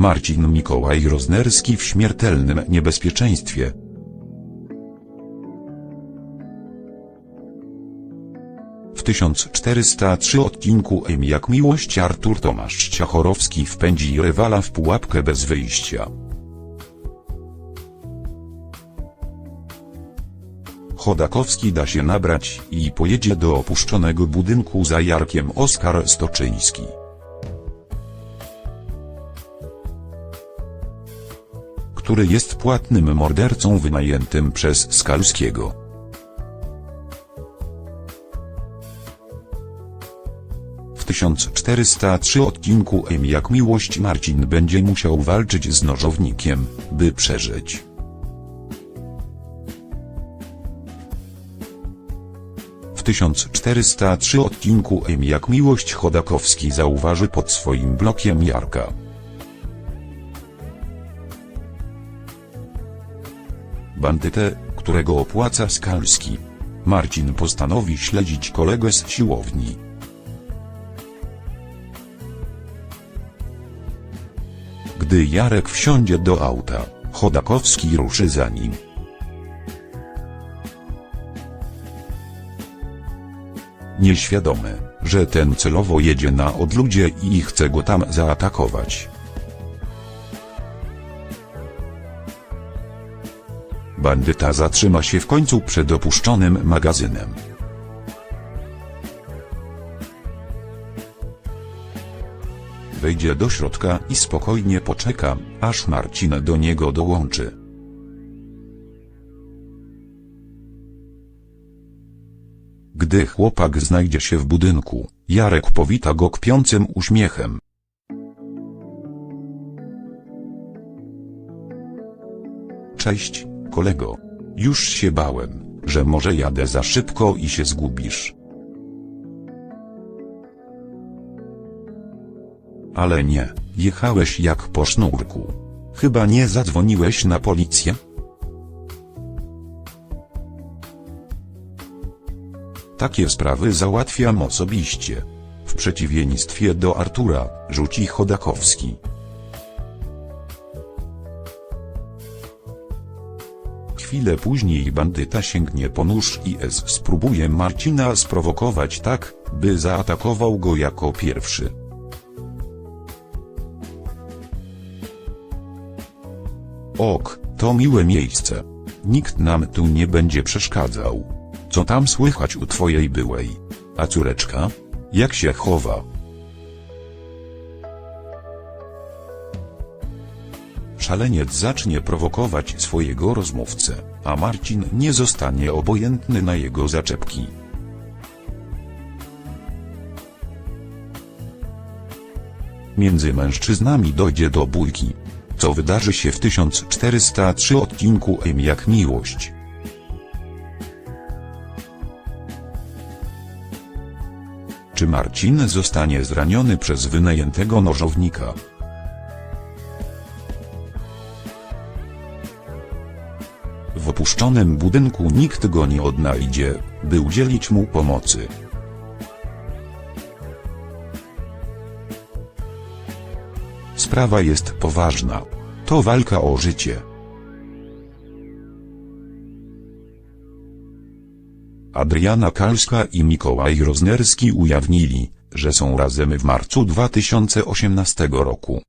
Marcin Mikołaj Roznerski w śmiertelnym niebezpieczeństwie. W 1403 odcinku M jak miłość Artur Tomasz Ciachorowski wpędzi rywala w pułapkę bez wyjścia. Chodakowski da się nabrać i pojedzie do opuszczonego budynku za Jarkiem Oskar Stoczyński. Który jest płatnym mordercą wynajętym przez Skalskiego. W 1403 odcinku M jak miłość Marcin będzie musiał walczyć z nożownikiem, by przeżyć. W 1403 odcinku M jak miłość Chodakowski zauważy pod swoim blokiem Jarka. Bandytę, którego opłaca Skalski. Marcin postanowi śledzić kolegę z siłowni. Gdy Jarek wsiądzie do auta, Chodakowski ruszy za nim. Nieświadomy, że ten celowo jedzie na odludzie i chce go tam zaatakować. Bandyta zatrzyma się w końcu przed opuszczonym magazynem. Wejdzie do środka i spokojnie poczeka, aż Marcin do niego dołączy. Gdy chłopak znajdzie się w budynku, Jarek powita go kpiącym uśmiechem. Cześć, kolego. Już się bałem, że może jadę za szybko i się zgubisz. Ale nie, jechałeś jak po sznurku. Chyba nie zadzwoniłeś na policję? Takie sprawy załatwiam osobiście. W przeciwieństwie do Artura, rzuci Chodakowski. Chwilę później bandyta sięgnie po nóż i spróbuje Marcina sprowokować tak, by zaatakował go jako pierwszy. Ok, to miłe miejsce. Nikt nam tu nie będzie przeszkadzał. Co tam słychać u twojej byłej? A córeczka? Jak się chowa? Szaleniec zacznie prowokować swojego rozmówcę, a Marcin nie zostanie obojętny na jego zaczepki. Między mężczyznami dojdzie do bójki. Co wydarzy się w 1403 odcinku M jak miłość. Czy Marcin zostanie zraniony przez wynajętego nożownika? W opuszczonym budynku nikt go nie odnajdzie, by udzielić mu pomocy. Sprawa jest poważna. To walka o życie. Adriana Kalska i Mikołaj Roznerski ujawnili, że są razem w marcu 2018 roku.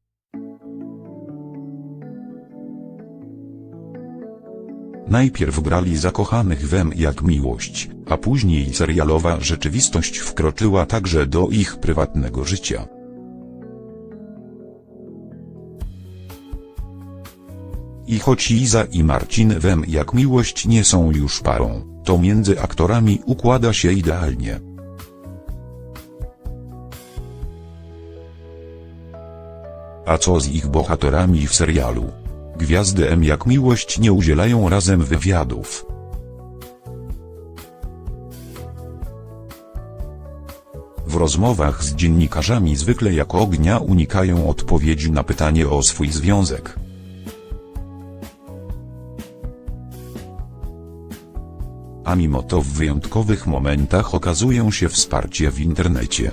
Najpierw grali zakochanych w M jak miłość, a później serialowa rzeczywistość wkroczyła także do ich prywatnego życia. I choć Iza i Marcin w M jak miłość nie są już parą, to między aktorami układa się idealnie. A co z ich bohaterami w serialu? Gwiazdy M jak miłość nie udzielają razem wywiadów. W rozmowach z dziennikarzami zwykle jak ognia unikają odpowiedzi na pytanie o swój związek. A mimo to w wyjątkowych momentach okazują się wsparcie w internecie.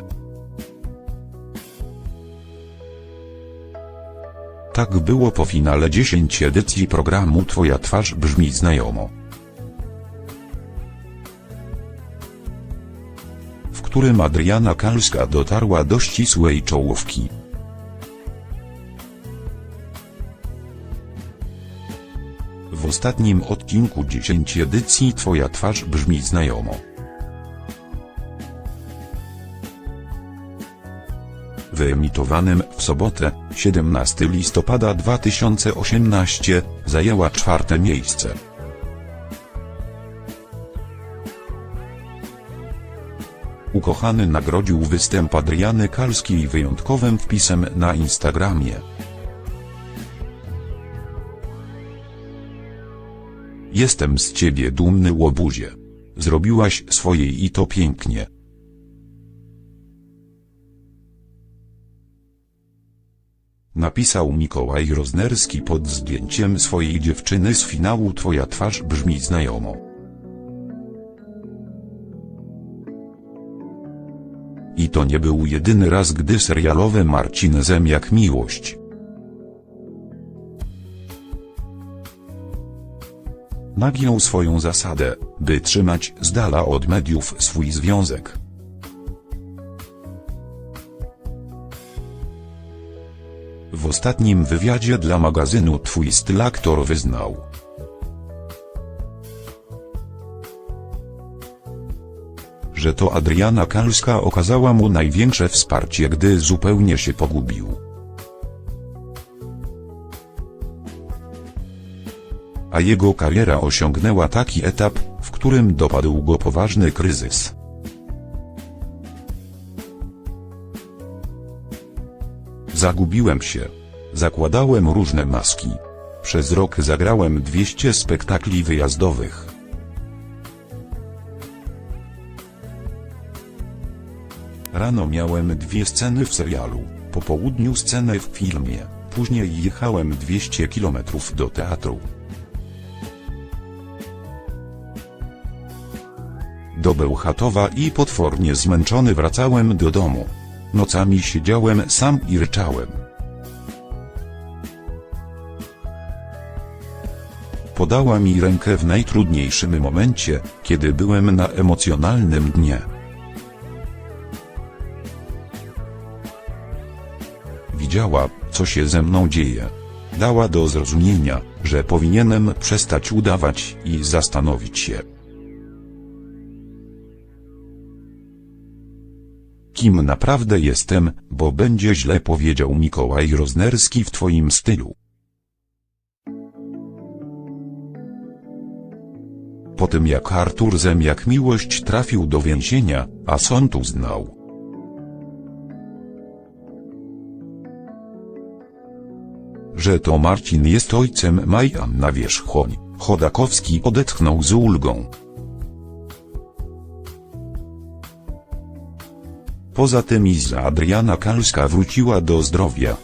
Tak było po finale 10 edycji programu Twoja twarz brzmi znajomo, w którym Adriana Kalska dotarła do ścisłej czołówki. W ostatnim odcinku 10 edycji Twoja twarz brzmi znajomo wyemitowanym w sobotę, 17 listopada 2018, zajęła 4. miejsce. Ukochany nagrodził występ Adriany Kalskiej wyjątkowym wpisem na Instagramie. Jestem z ciebie dumny, łobuzie. Zrobiłaś swoje i to pięknie. Napisał Mikołaj Roznerski pod zdjęciem swojej dziewczyny z finału Twoja twarz brzmi znajomo. I to nie był jedyny raz, gdy serialowe Marcin Zemiak Miłość nagiął swoją zasadę, by trzymać z dala od mediów swój związek. W ostatnim wywiadzie dla magazynu Twój styl aktor wyznał, że to Adriana Kalska okazała mu największe wsparcie, gdy zupełnie się pogubił. A jego kariera osiągnęła taki etap, w którym dopadł go poważny kryzys. Zagubiłem się. Zakładałem różne maski. Przez rok zagrałem 200 spektakli wyjazdowych. Rano miałem 2 sceny w serialu, po południu scenę w filmie, później jechałem 200 km do teatru. Do Bełchatowa i potwornie zmęczony wracałem do domu. Nocami siedziałem sam i ryczałem. Podała mi rękę w najtrudniejszym momencie, kiedy byłem na emocjonalnym dnie. Widziała, co się ze mną dzieje. Dała do zrozumienia, że powinienem przestać udawać i zastanowić się, kim naprawdę jestem, bo będzie źle, powiedział Mikołaj Roznerski w Twoim stylu. Po tym jak Artur Zemiak Miłość trafił do więzienia, a sąd uznał, że to Marcin jest ojcem Majan na wierzchoń, Chodakowski odetchnął z ulgą. Poza tym Iza Adriana Kalska wróciła do zdrowia.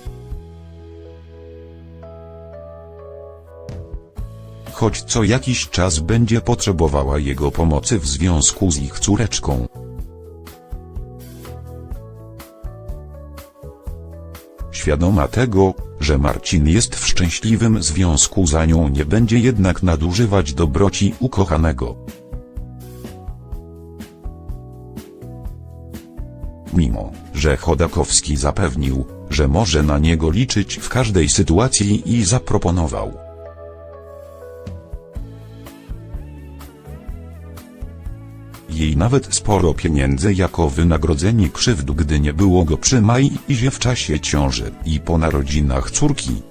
Choć co jakiś czas będzie potrzebowała jego pomocy w związku z ich córeczką. Świadoma tego, że Marcin jest w szczęśliwym związku, za nią nie będzie jednak nadużywać dobroci ukochanego. Mimo że Chodakowski zapewnił, że może na niego liczyć w każdej sytuacji i zaproponował jej nawet sporo pieniędzy jako wynagrodzenie krzywd, gdy nie było go przy Izie w czasie ciąży i po narodzinach córki.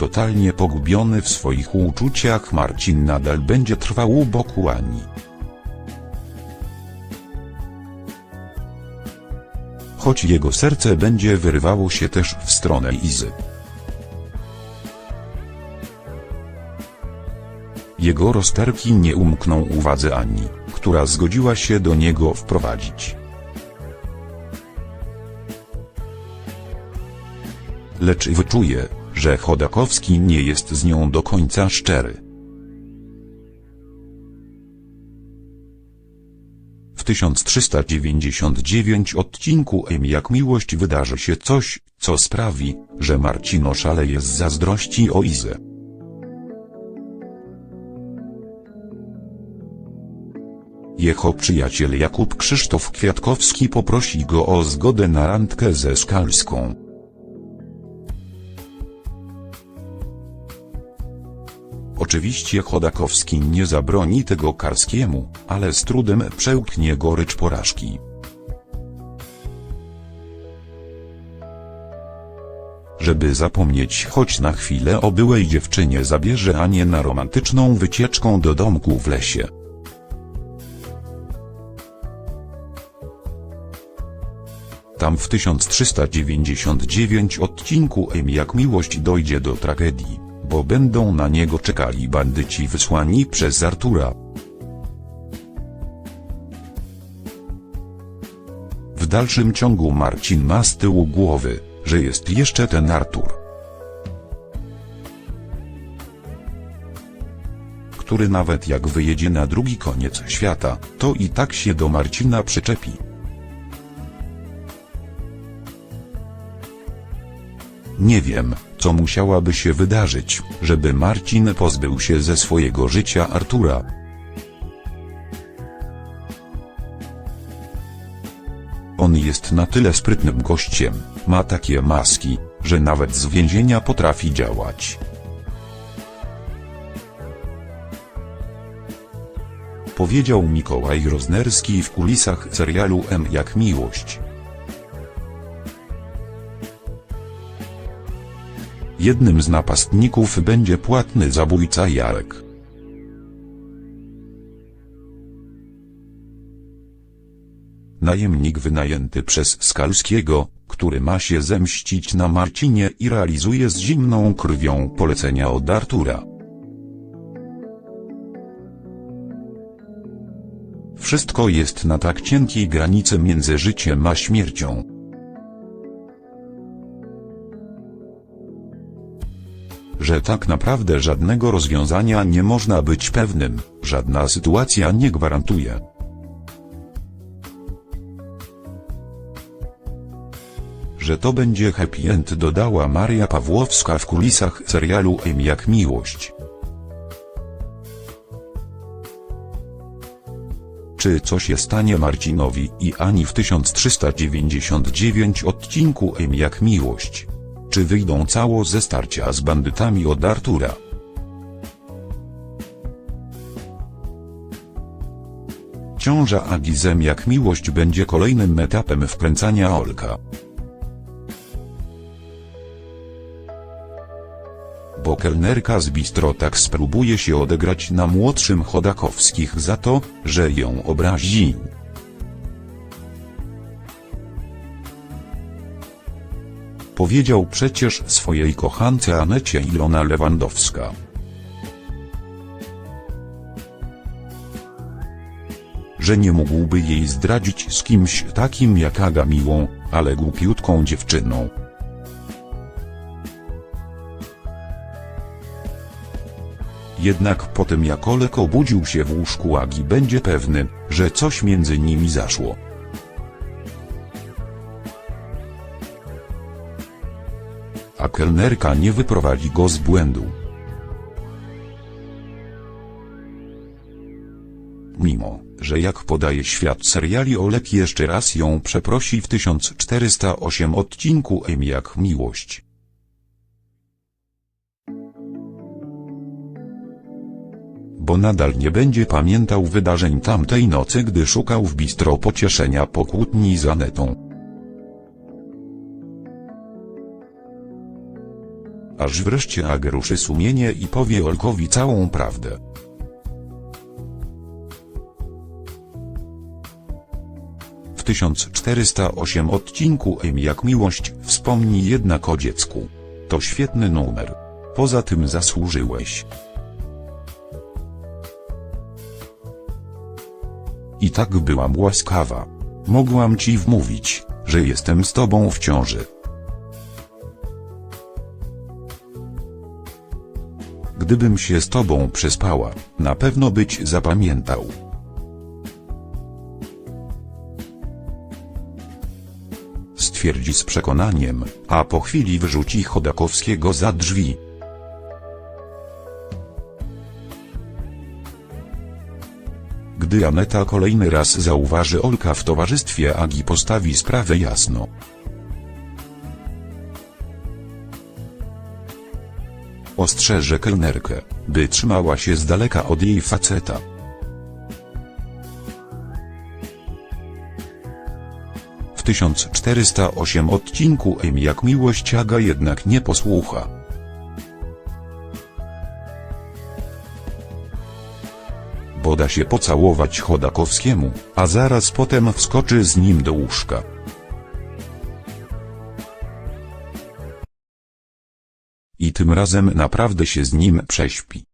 Totalnie pogubiony w swoich uczuciach, Marcin nadal będzie trwał u boku Ani. Choć jego serce będzie wyrywało się też w stronę Izy. Jego rozterki nie umkną uwadze Ani, która zgodziła się do niego wprowadzić. Lecz wyczuje, że Chodakowski nie jest z nią do końca szczery. W 1399 odcinku Jak miłość wydarzy się coś, co sprawi, że Marcin oszaleje z zazdrości o Izę. Jego przyjaciel Jakub Krzysztof Kwiatkowski poprosi go o zgodę na randkę ze Skalską. Oczywiście Chodakowski nie zabroni tego Karskiemu, ale z trudem przełknie gorycz porażki. Żeby zapomnieć choć na chwilę o byłej dziewczynie, zabierze Anię na romantyczną wycieczkę do domku w lesie. Tam w 1399 odcinku Jak miłość dojdzie do tragedii, bo będą na niego czekali bandyci wysłani przez Artura. W dalszym ciągu Marcin ma z tyłu głowy, że jest jeszcze ten Artur, który nawet jak wyjedzie na drugi koniec świata, to i tak się do Marcina przyczepi. Nie wiem, co musiałaby się wydarzyć, żeby Marcin pozbył się ze swojego życia Artura. On jest na tyle sprytnym gościem, ma takie maski, że nawet z więzienia potrafi działać. Powiedział Mikołaj Roznerski w kulisach serialu Jak miłość. Jednym z napastników będzie płatny zabójca Jarek. Najemnik wynajęty przez Skalskiego, który ma się zemścić na Marcinie i realizuje z zimną krwią polecenia od Artura. Wszystko jest na tak cienkiej granicy między życiem a śmiercią, że tak naprawdę żadnego rozwiązania nie można być pewnym, żadna sytuacja nie gwarantuje. Że to będzie happy end, dodała Maria Pawłowska w kulisach serialu Jak miłość. Czy coś się stanie Marcinowi i Ani w 1399 odcinku Jak miłość? Czy wyjdą cało ze starcia z bandytami od Artura? Ciąża Agi z Jak miłość będzie kolejnym etapem wkręcania Olka. Bo kelnerka z bistro tak spróbuje się odegrać na młodszym Chodakowskich za to, że ją obraził. Powiedział przecież swojej kochance Anecie Ilona Lewandowska. Że nie mógłby jej zdradzić z kimś takim jak Aga, miłą, ale głupiutką dziewczyną. Jednak po tym jak Olek obudził się w łóżku Agi, będzie pewny, że coś między nimi zaszło. A kelnerka nie wyprowadzi go z błędu. Mimo, że jak podaje świat seriali, Olek jeszcze raz ją przeprosi w 1408 odcinku Jak miłość. Bo nadal nie będzie pamiętał wydarzeń tamtej nocy, gdy szukał w bistro pocieszenia po kłótni z Anetą. Aż wreszcie Aga ruszy sumienie i powie Olkowi całą prawdę. W 1408 odcinku Jak miłość wspomni jednak o dziecku. To świetny numer. Poza tym zasłużyłeś. I tak byłam łaskawa. Mogłam ci wmówić, że jestem z tobą w ciąży. Gdybym się z tobą przespała, na pewno byś zapamiętał. stwierdzi z przekonaniem, a po chwili wyrzuci Chodakowskiego za drzwi. Gdy Aneta kolejny raz zauważy Olka w towarzystwie Agi, postawi sprawę jasno. Ostrzeże kelnerkę, by trzymała się z daleka od jej faceta. W 1408 odcinku Jak miłość Aga jednak nie posłucha. Bo da się pocałować Chodakowskiemu, a zaraz potem wskoczy z nim do łóżka. I tym razem naprawdę się z nim prześpi.